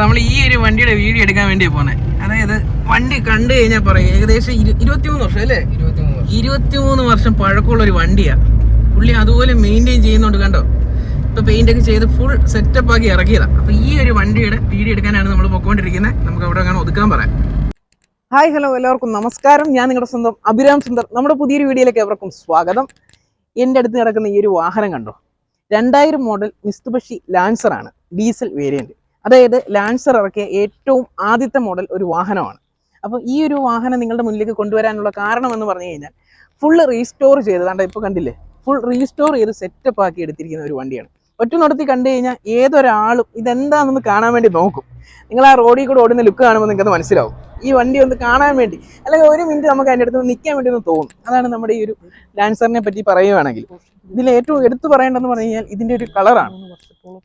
നമ്മൾ ഈ ഒരു വണ്ടിയുടെ വീഡിയോ എടുക്കാൻ വേണ്ടിയാണ് പോകുന്നത്. അതായത് വണ്ടി കണ്ടു കഴിഞ്ഞാൽ പറയും ഏകദേശം 23 വർഷം അല്ലേ? 23 വർഷം പഴക്കമുള്ള ഒരു വണ്ടിയാണ്. പുള്ളി അതുപോലെ മെയിൻറ്റെയിൻ ചെയ്യുന്നുണ്ട്. കണ്ടോ, ഇപ്പൊ പെയിന്റ് ഒക്കെ ചെയ്ത് ഫുൾ സെറ്റപ്പ് ആക്കി ഇറക്കിയതാണ്. അപ്പൊ ഈ ഒരു വണ്ടിയുടെ വീഡിയോ എടുക്കാനാണ് നമ്മൾ പൊക്കോണ്ടിരിക്കുന്നത്. നമുക്ക് അവിടെ കാണാൻ ഒതുക്കാൻ പറയാം. ഹായ് ഹലോ, എല്ലാവർക്കും നമസ്കാരം. ഞാൻ നിങ്ങളുടെ സ്വന്തം അഭിരാം സുന്ദർ. നമ്മുടെ പുതിയൊരു വീഡിയോയിലേക്ക് എവർക്കും സ്വാഗതം. എൻ്റെ അടുത്ത് കിടക്കുന്ന ഈ ഒരു വാഹനം കണ്ടോ, 2000 മോഡൽ മിസ്തുബഷി ലാൻസർ ആണ്, ഡീസൽ വേരിയന്റ്. അതായത് ലാൻസർ ഇറക്കിയ ഏറ്റവും ആദ്യത്തെ മോഡൽ ഒരു വാഹനമാണ്. അപ്പോൾ ഈ ഒരു വാഹനം നിങ്ങളുടെ മുന്നിലേക്ക് കൊണ്ടുവരാനുള്ള കാരണം എന്ന് പറഞ്ഞു കഴിഞ്ഞാൽ ഫുള്ള് റീസ്റ്റോർ ചെയ്തതാണ്ട്. ഇപ്പോൾ കണ്ടില്ലേ, ഫുൾ റീസ്റ്റോർ ചെയ്ത് സെറ്റപ്പ് ആക്കി എടുത്തിരിക്കുന്ന ഒരു വണ്ടിയാണ്. ഒറ്റ നടത്തി കണ്ടു കഴിഞ്ഞാൽ ഏതൊരാളും ഇതെന്താണെന്ന് കാണാൻ വേണ്ടി നോക്കും. നിങ്ങൾ ആ റോഡിൽ കൂടെ ഓടുന്ന ലുക്ക് കാണുമ്പോൾ നിങ്ങൾക്കത് മനസ്സിലാവും. ഈ വണ്ടി ഒന്ന് കാണാൻ വേണ്ടി, അല്ലെങ്കിൽ ഒരു മിനിറ്റ് നമുക്ക് അതിൻ്റെ അടുത്ത് നിൽക്കാൻ വേണ്ടി ഒന്ന് തോന്നും. അതാണ് നമ്മുടെ ഈ ഒരു ലാൻസറിനെ പറ്റി പറയുകയാണെങ്കിൽ. ഇതിൽ ഏറ്റവും എടുത്തു പറയേണ്ടതെന്ന് പറഞ്ഞു കഴിഞ്ഞാൽ ഇതിൻ്റെ ഒരു കളറാണ്.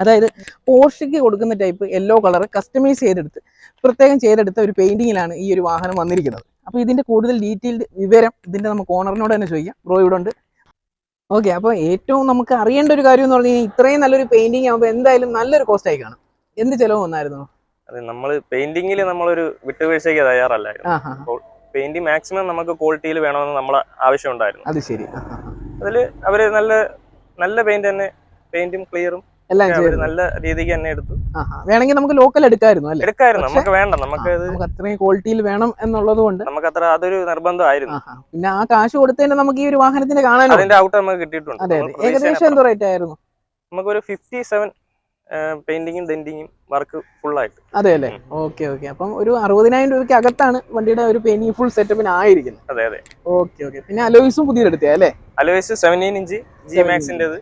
അതായത് പോർഷയ്ക്ക് കൊടുക്കുന്ന ടൈപ്പ് യെല്ലോ കളർ കസ്റ്റമൈസ് ചെയ്തെടുത്ത് പ്രത്യേകം ചെയ്തെടുത്ത ഒരു പെയിന്റിങ്ങിലാണ് ഈ ഒരു വാഹനം വന്നിരിക്കുന്നത്. അപ്പോൾ ഇതിൻ്റെ കൂടുതൽ ഡീറ്റെയിൽഡ് വിവരം ഇതിൻ്റെ നമുക്ക് ഓണറിനോട് തന്നെ ചോദിക്കാം. ബ്രോ ഇവിടെ ഉണ്ട്. ഓക്കെ, അപ്പോൾ ഏറ്റവും നമുക്ക് അറിയേണ്ട ഒരു കാര്യം എന്ന് പറഞ്ഞു കഴിഞ്ഞാൽ ഇത്രയും നല്ലൊരു പെയിന്റിങ് ആകുമ്പോൾ എന്തായാലും നല്ലൊരു കോസ്റ്റ് ആയി കാണും. എന്ത് ചെലവ് വന്നായിരുന്നു? അതെ, നമ്മൾ പെയിന്റിങ്ങിൽ നമ്മളൊരു വിട്ടുവീഴ്ചയ്ക്ക് തയ്യാറല്ലായിരുന്നു. പെയിന്റിങ് മാക്സിമം നമുക്ക് ക്വാളിറ്റിയിൽ വേണമെന്ന് നമ്മളെ ആവശ്യം ഉണ്ടായിരുന്നു. അത് ശരി. അതിൽ അവര് നല്ല പെയിന്റ് തന്നെ, പെയിന്റും ക്ലിയറും എല്ലാം നല്ല രീതിക്ക് തന്നെ എടുത്തു. വേണമെങ്കിൽ നമുക്ക് ലോക്കൽ എടുക്കായിരുന്നു. നമുക്ക് വേണ്ട, നമുക്ക് അത്രയും ക്വാളിറ്റിയിൽ വേണം എന്നുള്ളത് കൊണ്ട് നമുക്ക് അത്ര അതൊരു നിർബന്ധമായിരുന്നു. പിന്നെ ആ കാശ് കൊടുത്തതിന് നമുക്ക് ഈ ഒരു വാഹനത്തിന്റെ കാണാൻ അതിന്റെ ഔട്ട് നമുക്ക് കിട്ടിയിട്ടുണ്ട്. അതെ, ഏകദേശം എന്തോ റേറ്റ് ആയിരുന്നു? നമുക്കൊരു 57 പെയിന്റിങ്ങും ഡെന്റിങ്ങും വർക്ക് ഫുൾ ആയിട്ട്. അതെ അല്ലേ? Okay okay. അപ്പം ഒരു 60,000 രൂപയ്ക്ക് അകത്താണ് വണ്ടിയുടെ ഒരു പെയിന്റിങ് ഫുൾ സെറ്റപ്പിന് ആയിരിക്കുന്നത്. അതെ അതെ. Okay okay. പിന്നെ അലോയ്സും പുതിയത് എടുത്തേ അല്ലേ? അലോയ്സ് 17 ഇഞ്ച് ജി മാക്സിന്റേത്.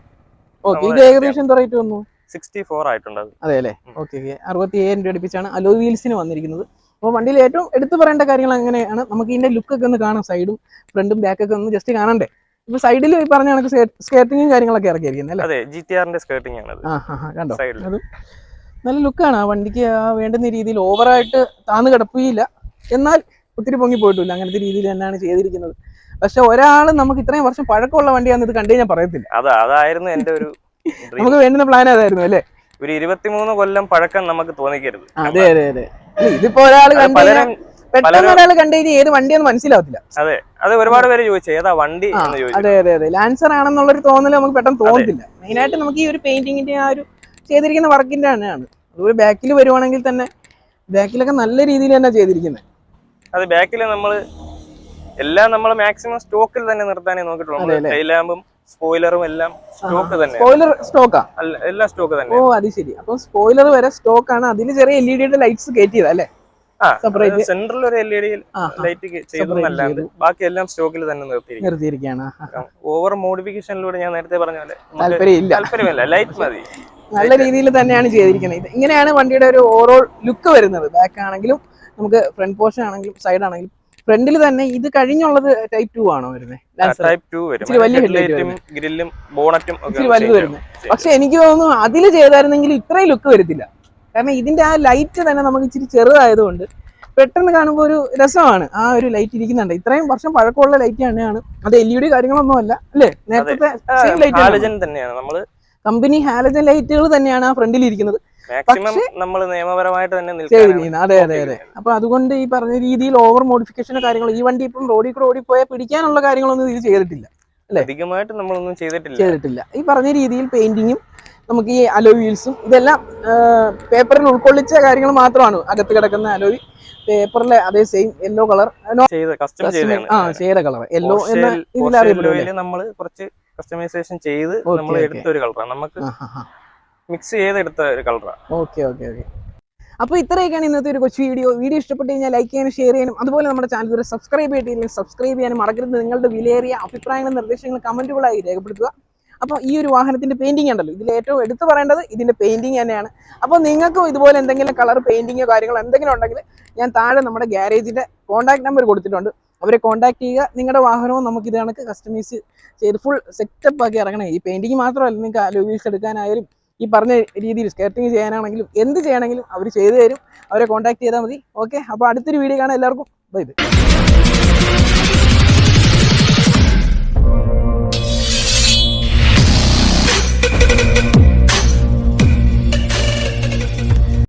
ഓക്കെ, ഇത് ഏകദേശം എന്താ റേറ്റ് വന്നു? 64 ആയിട്ടുണ്ട്. അതെ അല്ലേ? Okay okay. 67,000 രൂപ അടുപ്പിച്ചാണ് അലോയ് വീൽസിന് വന്നിരിക്കുന്നത്. അപ്പോൾ വണ്ടിയിൽ ഏറ്റവും എടുത്തു പറയേണ്ട കാര്യങ്ങൾ അങ്ങനെയാണ്. നമുക്ക് ഇതിന്റെ ലുക്കൊക്കെ ഒന്ന് കാണാം. സൈഡും ഫ്രണ്ടും ബാക്കൊക്കെ ഒന്ന് ജസ്റ്റ് കാണണ്ടേ? ഇപ്പൊ സൈഡിൽ ഈ പറഞ്ഞ കണക്ക് സ്കേർട്ടിങ്ങും കാര്യങ്ങളൊക്കെ ഇറക്കിയിരിക്കുന്നത് അല്ലേ? അതെ, GTR-ന്റെ സ്കേർട്ടിംഗ് ആണ്. കണ്ടോ, അത് നല്ല ലുക്കാണ്. ആ വണ്ടിക്ക് വേണ്ടുന്ന രീതിയിൽ ഓവറായിട്ട് താന്ന് കിടക്കുകയില്ല, എന്നാൽ ഒത്തിരി പൊങ്ങി പോയിട്ടില്ല. അങ്ങനത്തെ രീതിയിൽ തന്നെയാണ് ചെയ്തിരിക്കുന്നത്. പക്ഷെ ഒരാൾ നമുക്ക് ഇത്രയും വർഷം പഴക്കമുള്ള വണ്ടിയാണെന്ന് ഇത് കണ്ടു കഴിഞ്ഞാൽ പറയത്തില്ല. അതായിരുന്നു എന്റെ ഒരു നമുക്ക് വേണ്ടുന്ന പ്ലാൻ അതായിരുന്നു അല്ലേ? ഒരു 23 കൊല്ലം പഴക്കം നമുക്ക് തോന്നിക്കരുത്. അതെ അതെ അതെ. ഇതിപ്പോ ഒരാൾ പെട്ടെന്ന് ഒരാൾ കണ്ടു കഴിഞ്ഞാൽ ഏത് വണ്ടിയാന്ന് മനസ്സിലാവത്തില്ല. അതെ, അത് ഒരുപാട് പേര് ചോദിച്ചു ഏതാ വണ്ടി എന്ന് ചോദിച്ചു. അതെ അതെ അതെ. ലാൻസർ ആണെന്നുള്ളൊരു തോന്നൽ നമുക്ക് പെട്ടെന്ന് തോന്നത്തില്ല. മെയിനായിട്ട് നമുക്ക് ഈ ഒരു പെയിന്റിങ്ങിന്റെ ആ ഒരു ചെയ്തിരിക്കുന്ന വർക്കിന്റെ തന്നെയാണ്. അതുപോലെ ബാക്കിൽ വരുവാണെങ്കിൽ തന്നെ ബാക്കിലൊക്കെ നല്ല രീതിയിൽ തന്നെ ചെയ്തിരിക്കുന്നത്. അത് ബാക്കിൽ നമ്മൾ മാക്സിമം സ്റ്റോക്കിൽ തന്നെ നിർത്താനേ നോക്കിയിട്ടുള്ളൂ. ടൈലാമ്പും സ്പോയിലറും എല്ലാം സ്റ്റോക്ക് തന്നെ. സ്പോയിലർ സ്റ്റോക്കാ? എല്ലാം സ്റ്റോക്ക് തന്നെ. ഓ അത് ശരി. അപ്പൊ സ്പോയിലർ വരെ സ്റ്റോക്കാണ്. അതിൽ ചെറിയ LED ലൈറ്റ്സ് കയറ്റിയതാ അല്ലേ? സെൻട്രൽ ഒരു LED ലൈറ്റ് ചെയ്തല്ലാണ്ട് ബാക്കി എല്ലാം സ്റ്റോക്കിൽ തന്നെ നിർത്തിയിരിക്കുകയാണ്. ഓവർ മോഡിഫിക്കേഷനിലൂടെ ഞാൻ നേരത്തെ പറഞ്ഞ പോലെ താല്പര്യമില്ല, ലൈറ്റ് മതി. നല്ല രീതിയിൽ തന്നെയാണ് ചെയ്തിരിക്കുന്നത്. ഇങ്ങനെയാണ് വണ്ടിയുടെ ഒരു ഓവറോൾ ലുക്ക് വരുന്നത്. ബാക്ക് ആണെങ്കിലും നമുക്ക് ഫ്രണ്ട് പോർഷൻ ആണെങ്കിലും സൈഡ് ആണെങ്കിലും. ഫ്രണ്ടിൽ തന്നെ ഇത് കഴിഞ്ഞുള്ളത് ടൈപ്പ് 2 ആണോ വരുന്നത്? ടൈപ്പ് 2 വരും. ഇച്ചിരി വലിയ ഹെഡ്ലൈറ്റും ഗ്രില്ലും ബോണറ്റും ഇച്ചിരി വലുത് വരുന്നത്. പക്ഷെ എനിക്ക് തോന്നുന്നു അതിൽ ചെയ്തായിരുന്നെങ്കിൽ ഇത്രയും ലുക്ക് വരത്തില്ല. കാരണം ഇതിന്റെ ആ ലൈറ്റ് തന്നെ നമുക്ക് ഇച്ചിരി ചെറുതായതുകൊണ്ട് പെട്ടെന്ന് കാണുമ്പോൾ ഒരു രസമാണ്. ആ ഒരു ലൈറ്റ് ഇരിക്കുന്നുണ്ട്. ഇത്രയും വർഷം പഴക്കമുള്ള ലൈറ്റ് തന്നെയാണ്. അത് LED കാര്യങ്ങളൊന്നും അല്ല അല്ലേ? നേരത്തെ കമ്പനി ഹാലജൻ ലൈറ്റുകൾ തന്നെയാണ് ആ ഫ്രണ്ടിൽ ഇരിക്കുന്നത്. നിയമപരമായിട്ട് തന്നെ. അതെ അതെ അതെ. അപ്പൊ അതുകൊണ്ട് ഈ പറഞ്ഞ രീതിയിൽ ഓവർ മോഡിഫിക്കേഷനോ കാര്യങ്ങൾ ഈ വണ്ടി ഇപ്പം റോഡിൽ കൂടെ ഓടിപ്പോയാൽ പിടിക്കാനുള്ള കാര്യങ്ങളൊന്നും ഇത് ചെയ്തിട്ടില്ല അല്ലേ? അധികമായിട്ട് നമ്മളൊന്നും ചെയ്തിട്ടില്ല. ഈ പറഞ്ഞ രീതിയിൽ പെയിന്റിങ്ങും നമുക്ക് ഈ അലോയ് വീൽസും ഇതെല്ലാം പേപ്പറിൽ ഉൾക്കൊള്ളിച്ച കാര്യങ്ങൾ മാത്രമാണ്. അകത്ത് കിടക്കുന്ന അലോയ് പേപ്പറിലെ അതേ സെയിം യെല്ലോ കളർ ചെയ്ത കളർ യെല്ലോ എന്ന ഇതിലറിയപ്പെടും. നമ്മള് കുറച്ച് കസ്റ്റമൈസേഷൻ ചെയ്ത് നമ്മൾ എടുത്ത ഒരു കളറാണ്. നമുക്ക് മിക്സ് ചെയ്തെടുത്ത ഒരു കളറാണ്. Okay okay okay. അപ്പോൾ ഇത്രയൊക്കെയാണ് ഇന്നത്തെ ഒരു കൊച്ചു വീഡിയോ ഇഷ്ടപ്പെട്ട് കഴിഞ്ഞാൽ ലൈക്ക് ചെയ്യാനും ഷെയർ ചെയ്യാനും അതുപോലെ നമ്മുടെ ചാനൽ ഇതുവരെ സബ്സ്ക്രൈബ് ചെയ്തിട്ടില്ലെങ്കിൽ സബ്സ്ക്രൈബ് ചെയ്യാനും മറക്കരുത്. നിങ്ങളുടെ വിലയേറിയ അഭിപ്രായങ്ങളും നിർദ്ദേശങ്ങളും കമന്റുകളായി രേഖപ്പെടുത്തുക. അപ്പോൾ ഈ ഒരു വാഹനത്തിന്റെ പെയിന്റിംഗ് ഉണ്ടല്ലോ, ഇതിൽ ഏറ്റവും എടുത്തു പറയേണ്ടത് ഇതിന്റെ പെയിന്റിംഗ് തന്നെയാണ്. അപ്പോൾ നിങ്ങൾക്കും ഇതുപോലെ എന്തെങ്കിലും കളർ പെയിന്റിങ്ങോ കാര്യങ്ങളോ എന്തെങ്കിലും ഉണ്ടെങ്കിൽ ഞാൻ താഴെ നമ്മുടെ ഗ്യാരേജിന്റെ കോൺടാക്ട് നമ്പർ കൊടുത്തിട്ടുണ്ട്. അവരെ കോൺടാക്ട് ചെയ്യുക. നിങ്ങളുടെ വാഹനവും നമുക്ക് ഇത് കണക്ക് കസ്റ്റമൈസ് ചെയ്ത് ഫുൾ സെറ്റപ്പ് ആക്കി ഇറങ്ങണേ. ഈ പെയിന്റിംഗ് മാത്രമല്ല, നിങ്ങൾക്ക് അലോയ് വീൽസ് എടുക്കാനായാലും ഈ പറഞ്ഞ രീതിയിൽ സ്കേർട്ടിങ് ചെയ്യാനാണെങ്കിലും എന്ത് ചെയ്യണമെങ്കിലും അവർ ചെയ്തു തരും. അവരെ കോൺടാക്ട് ചെയ്താൽ മതി. ഓക്കെ, അപ്പോൾ അടുത്തൊരു വീഡിയോ കാണാം. എല്ലാവർക്കും ബൈ ബൈ.